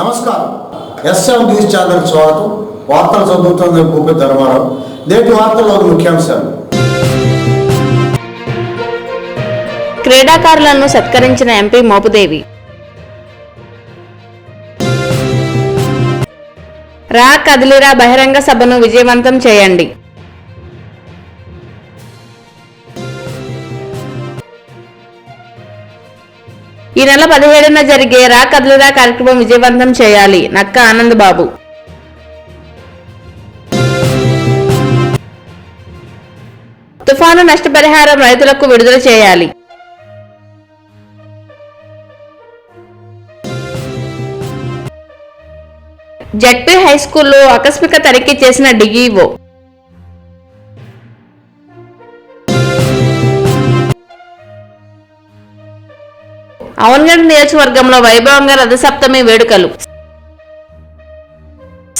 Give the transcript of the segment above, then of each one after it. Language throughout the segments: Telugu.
నమస్కారం. ఎస్ఎం న్యూస్ ఛానల్ స్వాగతం. వార్తలు చదువుతున్న గోపి ధర్మారావు. నేటి వార్తల్లోని ముఖ్యాంశాలు. క్రీడాకారులను సత్కరించిన ఎంపీ మోపుదేవి. రా కదిలిరా బహిరంగ సభను విజయవంతం చేయండి. ఈ నెల 17న జరిగే రా కదిలిరా కార్యక్రమం విజయవంతం చేయాలి. నక్క ఆనంద్ బాబు. తుఫాను నష్టపరిహారం రైతులకు విడుదల చేయాలి. జడ్పీ హైస్కూల్లో ఆకస్మిక తనిఖీ చేసిన డిఈఓ. అవన్గఢ్ నియోజకవర్గంలో వైభవంగా రథసప్తమి వేడుకలు.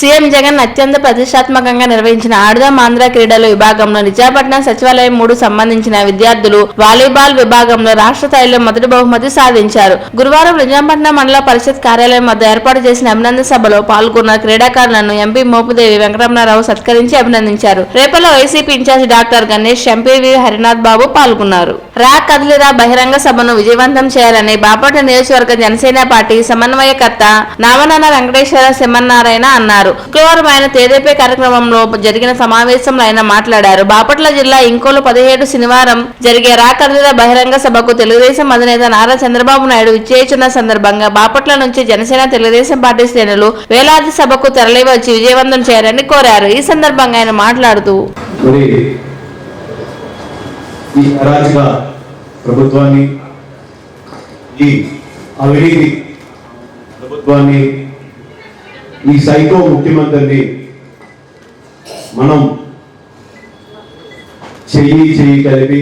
సీఎం జగన్ అత్యంత ప్రతిష్టాత్మకంగా నిర్వహించిన ఆడదాం ఆంధ్ర క్రీడల విభాగంలో నిజాపట్నం సచివాలయం 3 సంబంధించిన విద్యార్థులు వాలీబాల్ విభాగంలో రాష్ట్ర స్థాయిలో మొదటి బహుమతి సాధించారు. గురువారం నిజాపట్నం మండల పరిషత్ కార్యాలయం వద్ద ఏర్పాటు చేసిన అభినందన సభలో పాల్గొన్న క్రీడాకారులను ఎంపీ మోపుదేవి వెంకటరమణారావు సత్కరించి అభినందించారు. రేపల్లో YCP in charge doctor Ganesh, MPV Harinath Babu పాల్గొన్నారు. రా కదిలిరా బహిరంగ సభను విజయవంతం చేయాలని బాపట్ల నియోజకవర్గ జనసేన పార్టీ సమన్వయకర్త నామనాన వెంకటేశ్వర సింహనారాయణ అన్నారు. శుక్రవారం ఆయన తేదేపే కార్యక్రమంలో జరిగిన సమావేశంలో ఆయన మాట్లాడారు. బాపట్ల జిల్లా ఇంకోలు 17 శనివారం జరిగే రా కదిలిరా బహిరంగ సభకు తెలుగుదేశం అధినేత నారా చంద్రబాబు నాయుడు విచ్చేస్తున్న సందర్భంగా బాపట్ల నుంచి జనసేన తెలుగుదేశం పార్టీ శ్రేణులు వేలాది సభకు తరలివచ్చి విజయవంతం చేయాలని కోరారు. ఈ సందర్భంగా ఆయన మాట్లాడుతూ ఈ అరాచక ప్రభుత్వాన్ని, ఈ అవినీతి ప్రభుత్వాన్ని, ఈ సైకో ముఖ్యమంత్రిని మనం చెయ్యి కలిపి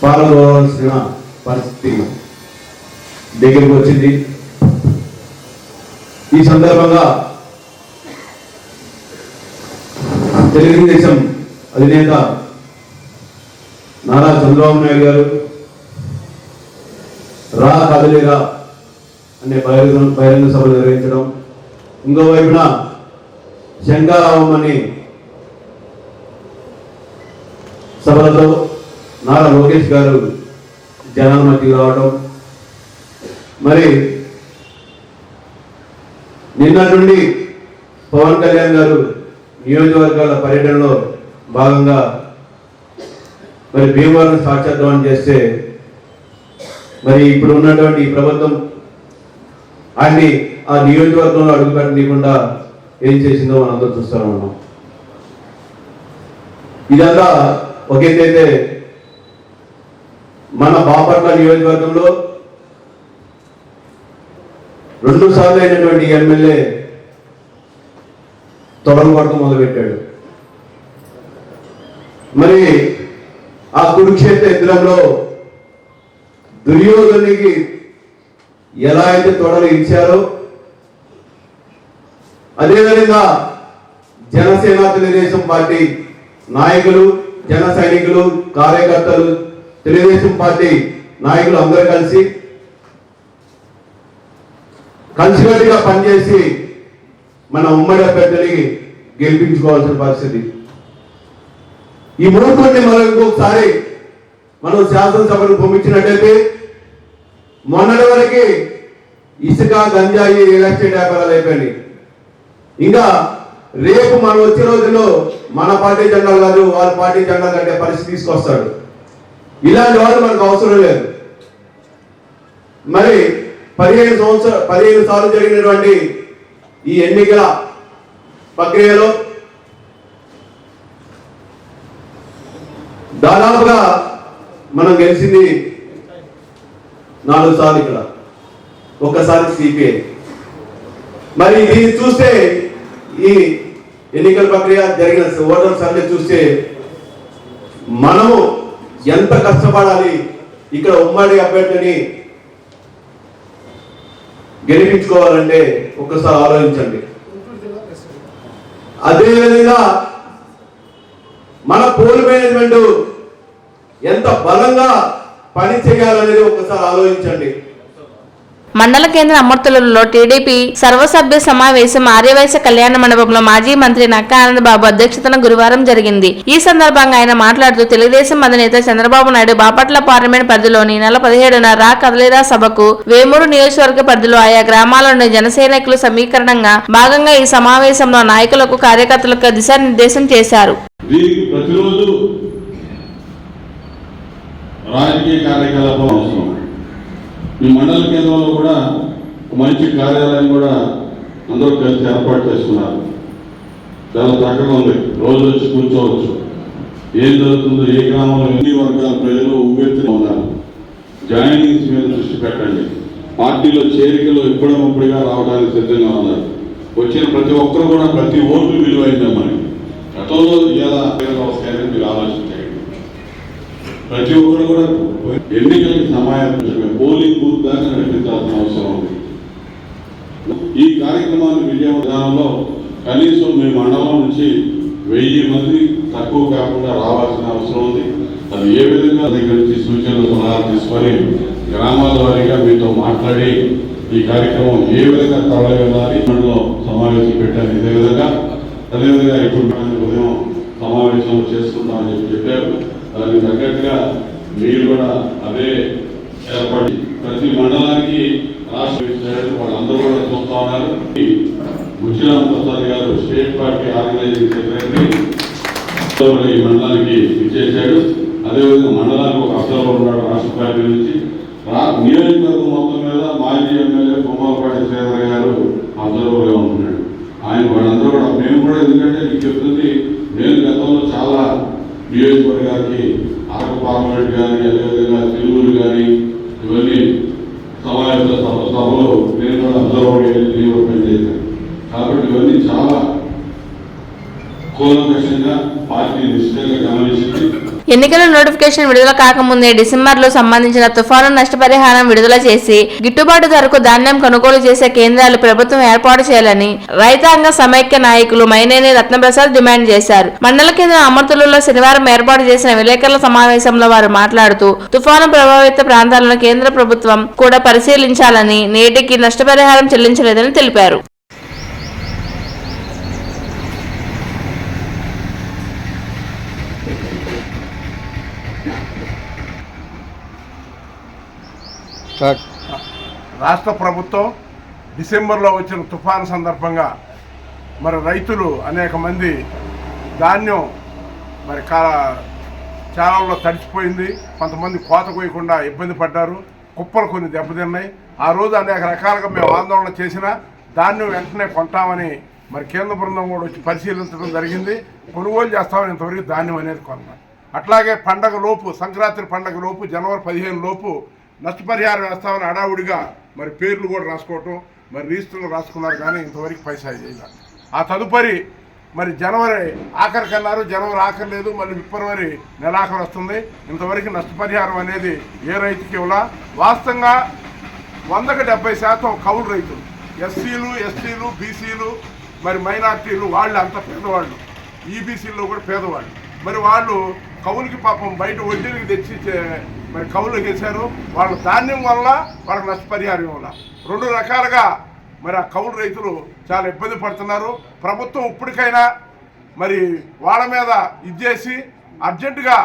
పాల్గొనవలసిన పరిస్థితి దగ్గరికి వచ్చింది. ఈ సందర్భంగా తెలుగుదేశం అధినేత నారా చంద్రబాబు నాయుడు గారు రా కదిలిరా అనే బహిరంగ సభ నిర్వహించడం, ఇంకోవైపున శంకారావం అని సభలతో నారా లోకేష్ గారు జనాల మధ్యకి రావడం, మరి నిన్న నుండి పవన్ కళ్యాణ్ గారు నియోజకవర్గాల పర్యటనలో భాగంగా మరి భీమవరం స్టార్ట్ చేద్దామని చేస్తే, మరి ఇప్పుడు ఉన్నటువంటి ఈ ప్రభుత్వం ఆయన్ని ఆ నియోజకవర్గంలో అడుగుపెట్టనీయకుండా ఏం చేసిందో మనం అందరూ చూస్తూ ఉన్నాం. ఇదంతా ఒకేదైతే మన బాపట్ల నియోజకవర్గంలో 2 సార్లు అయినటువంటి ఎమ్మెల్యే తొడగొట్టడం మొదలుపెట్టాడు. మరి ఆ కురుక్షేత్ర యుద్ధంలో దుర్యోధనునికి ఎలా అయితే తొడలు ఇచ్చారో అదేవిధంగా జనసేన తెలుగుదేశం పార్టీ నాయకులు, జన సైనికులు, కార్యకర్తలు, తెలుగుదేశం పార్టీ నాయకులు అందరూ కలిసికట్టుగా పనిచేసి మన ఉమ్మడి అభ్యర్థిని గెలిపించుకోవాల్సిన పరిస్థితి. ఈ మూడుని మనం ఇంకొకసారి మనం శాసనసభను పంపించినట్టయితే మొన్నటి వరకు ఇసుక, గంజాయి, రియల్ ఎస్టేట్ వ్యాపారాలు అయిపోయింది. ఇంకా రేపు మనం వచ్చే రోజుల్లో మన పార్టీ జెండాలు కాదు, వాళ్ళ పార్టీ జెండా కట్టే పరిస్థితి తీసుకొస్తాడు. ఇలాంటి వాళ్ళు మనకు అవసరం లేదు. మరి 15 సార్లు జరిగినటువంటి ఈ ఎన్నికల ప్రక్రియలో దాదాపుగా మనం గెలిచింది 4 సార్లు, ఇక్కడ ఒక్కసారి సిపిఐ. మరి దీన్ని చూస్తే ఈ ఎన్నికల ప్రక్రియ జరిగిన ఓటర్ సర్వే చూస్తే మనము ఎంత కష్టపడాలి ఇక్కడ ఉమ్మడి అభ్యర్థిని గెలిపించుకోవాలంటే ఒక్కసారి ఆలోచించండి. అదేవిధంగా మన పోల్ మేనేజ్మెంట్ ఎంత బలంగా పని చేయాలనేది ఒకసారి ఆలోచించండి. మండల కేంద్ర అమర్తులలో టీడీపీ సర్వసభ్య సమావేశం ఆర్యవైశ్య కళ్యాణ మండపంలో మాజీ మంత్రి నక్కా ఆనందబాబు అధ్యక్షతన గురువారం జరిగింది. ఈ సందర్భంగా ఆయన మాట్లాడుతూ తెలుగుదేశం అధినేత చంద్రబాబు నాయుడు బాపట్ల పార్లమెంట్ పరిధిలోని నెల 17న రా కదలిరా సభకు వేమూరు నియోజకవర్గ పరిధిలో ఆయా గ్రామాల జనసైనికులు సమీకరణంగా భాగంగా ఈ సమావేశంలో నాయకులకు కార్యకర్తలకు దిశానిర్దేశం చేశారు. ప్రతిరోజు రాజకీయ కార్యకలాపం అవసరం. ఈ మండల కేంద్రంలో కూడా మంచి కార్యాలయం కూడా అందరూ కలిసి ఏర్పాటు చేసుకున్నారు. చాలా చక్కగా ఉంది. రోజు వచ్చి కూర్చోవచ్చు. ఏం జరుగుతుందో, ఏ గ్రామంలో ఎన్ని వర్గాల ప్రజలు ఉవ్వెత్తున ఉన్నారు. జాయినింగ్స్ మీద దృష్టి పెట్టండి. పార్టీలో చేరికలు ఎప్పుడప్పుడుగా రావడానికి సిద్ధంగా ఉన్నారు. వచ్చిన ప్రతి ఒక్కరు కూడా ప్రతి ఓటు విలువైందే మనకి. గతంలో ఎలా వస్తాయని మీరు ఆలోచించండి. ప్రతి ఒక్కరు కూడా ఎన్నికలకి సమాయత్తమే పోలింగ్ బూత్ దాకా నడిపించాల్సిన అవసరం ఉంది. ఈ కార్యక్రమాన్ని విజయవంతంలో కనీసం మీ మండలం నుంచి 1000 మంది తక్కువ కాకుండా రావాల్సిన అవసరం ఉంది. అది ఏ విధంగా దగ్గర నుంచి సూచనలు సలహాలు తీసుకొని గ్రామాల వారీగా మీతో మాట్లాడి ఈ కార్యక్రమం ఏ విధంగా తరలి మండలం సమావేశం పెట్టారు. ఇదే విధంగా అదేవిధంగా ఇప్పుడు ఉదయం సమావేశం చేసుకుంటామని చెప్పారు. దానికి తగ్గట్టుగా మీరు కూడా అదే ఏర్పడి ప్రతి మండలానికి రాష్ట్ర వాళ్ళందరూ కూడా చూస్తా ఉన్నారు. ముచ్చిరామ్ ప్రసాద్ గారు స్టేట్ పార్టీ ఆర్గనైజింగ్ సెక్రటరీ ఈ మండలానికి ఇచ్చేశాడు. అదేవిధంగా మండలానికి ఒక అబ్జర్వర్ ఉన్నాడు రాష్ట్ర పార్టీ నుంచి. నియోజకవర్గం మొత్తం మీద మాజీ ఎమ్మెల్యే గుమ్మలపాటి శ్రీధర్ గారు అబ్జర్వర్గా ఉంటున్నాడు. ఆయన వాళ్ళందరూ కూడా మేము కూడా ఎందుకంటే మీకు చెప్తుంది, నేను గతంలో చాలా నియోజకవర్గానికి అరకు పార్లమెంట్ కానీ అదేవిధంగా తిరువురు కానీ ఇవన్నీ సమావేశ సభలో నేను కూడా అబ్జర్వర్గా పనిచేశాను. కాబట్టి ఇవన్నీ చాలా కూలంకషంగా పార్టీ నిశ్చితంగా గమనించింది. ఎన్నికల నోటిఫికేషన్ విడుదల కాకముందే డిసెంబర్లో సంబంధించిన తుఫాను నష్టపరిహారం విడుదల చేసి గిట్టుబాటు ధరకు ధాన్యం కొనుగోలు చేసే కేంద్రాలు ప్రభుత్వం ఏర్పాటు చేయాలని రైతాంగ సమైక్య నాయకులు మైనేని రత్నప్రసాద్ డిమాండ్ చేశారు. మండల కేంద్రం అమర్తులలో శనివారం ఏర్పాటు చేసిన విలేకరుల సమావేశంలో వారు మాట్లాడుతూ తుఫాను ప్రభావిత ప్రాంతాలను కేంద్ర ప్రభుత్వం కూడా పరిశీలించాలని, నేటికి నష్టపరిహారం చెల్లించలేదని తెలిపారు. రాష్ట్ర ప్రభుత్వం డిసెంబర్లో వచ్చిన తుఫాను సందర్భంగా మరి రైతులు అనేక మంది ధాన్యం మరి చాలాలో తడిచిపోయింది. కొంతమంది కోత కోయకుండా ఇబ్బంది పడ్డారు. కుప్పలు కొన్ని దెబ్బతిన్నాయి. ఆ రోజు అనేక రకాలుగా మేము ఆందోళన చేసినా ధాన్యం వెంటనే కొంటామని మరి కేంద్ర బృందం కూడా వచ్చి పరిశీలించడం జరిగింది. కొనుగోలు చేస్తామని ఇంతవరకు ధాన్యం అనేది కొన్నాం. అట్లాగే పండగ లోపు, సంక్రాంతి పండగ లోపు, జనవరి 15 లోపు నష్టపరిహారం వేస్తామని హడావుడిగా మరి పేర్లు కూడా రాసుకోవటం, మరి రిజిస్టర్లు రాసుకున్నారు. కానీ ఇంతవరకు పైసా చేయాలి. ఆ తదుపరి మరి జనవరి ఆఖరికన్నారు. జనవరి ఆఖరి లేదు, మళ్ళీ ఫిబ్రవరి నెలాఖరు వస్తుంది. ఇంతవరకు నష్టపరిహారం అనేది ఏ రైతుకి ఇవ్వాల. వాస్తవంగా 100కి 70% కౌలు రైతులు, ఎస్సీలు, ఎస్టీలు, బీసీలు, మరి మైనార్టీలు, వాళ్ళు అంత పేదవాళ్ళు. ఈబీసీల్లో కూడా పేదవాళ్ళు. మరి వాళ్ళు కౌలుకి పాపం బయట వడ్డీలకి తెచ్చి మరి కౌలు చేశారు. వాళ్ళ ధాన్యం వల్ల వాళ్ళకి నష్టపరిహారం వల్ల 2 రకాలుగా మరి ఆ కౌలు రైతులు చాలా ఇబ్బంది పడుతున్నారు. ప్రభుత్వం ఇప్పటికైనా మరి వాళ్ళ మీద ఇచ్చేసి అర్జెంటుగా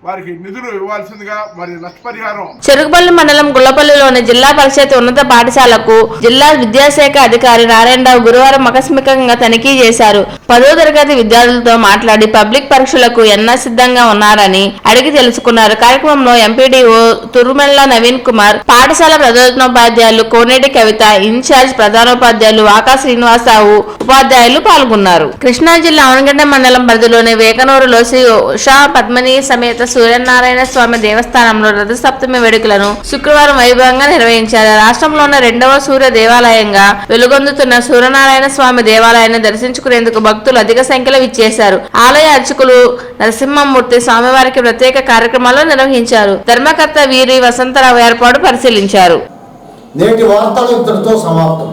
వారికి నిధులు ఇవ్వాల్సిందిగా మరి నష్టపరిహారం. చెరుకుపల్లి మండలం గుల్లపల్లిలోని జిల్లా పరిషత్ ఉన్నత పాఠశాలకు జిల్లా విద్యాశాఖ అధికారి నారాయణరావు గురువారం ఆకస్మికంగా తనిఖీ చేశారు. 10వ తరగతి విద్యార్థులతో మాట్లాడి పబ్లిక్ పరీక్షలకు సిద్ధంగా ఉన్నారని అడిగి తెలుసుకున్నారు. కార్యక్రమంలో ఎంపీడీఓ తురుమెళ్ల నవీన్ కుమార్, పాఠశాల ప్రధానోపాధ్యాయులు కోనేటి కవిత, ఇన్ఛార్జ్ ప్రధానోపాధ్యాయులు వాకా శ్రీనివాసరావు, ఉపాధ్యాయులు పాల్గొన్నారు. కృష్ణా జిల్లా అవనగడ్డ మండలం పరిధిలోని వేకనూరులో శ్రీ ఉషా పద్మిని సమేత సూర్యనారాయణ స్వామి దేవస్థానంలో రథసప్తమి వేడుకలను శుక్రవారం వైభవంగా నిర్వహించారు. రాష్ట్రంలోని 2వ సూర్య దేవాలయంగా వెలుగొందుతున్న సూర్యనారాయణ స్వామి దేవాలయాన్ని దర్శించుకునేందుకు భక్తులు అధిక సంఖ్యలో విచ్చేశారు. ఆలయ అర్చకులు నరసింహమూర్తి స్వామివారికి ప్రత్యేక కార్యక్రమాలు నిర్వహించారు. ధర్మకర్త వీరి వసంతరావు ఏర్పాటు పరిశీలించారు. నేటి వార్తలు ఇంతటితో సమాప్తం.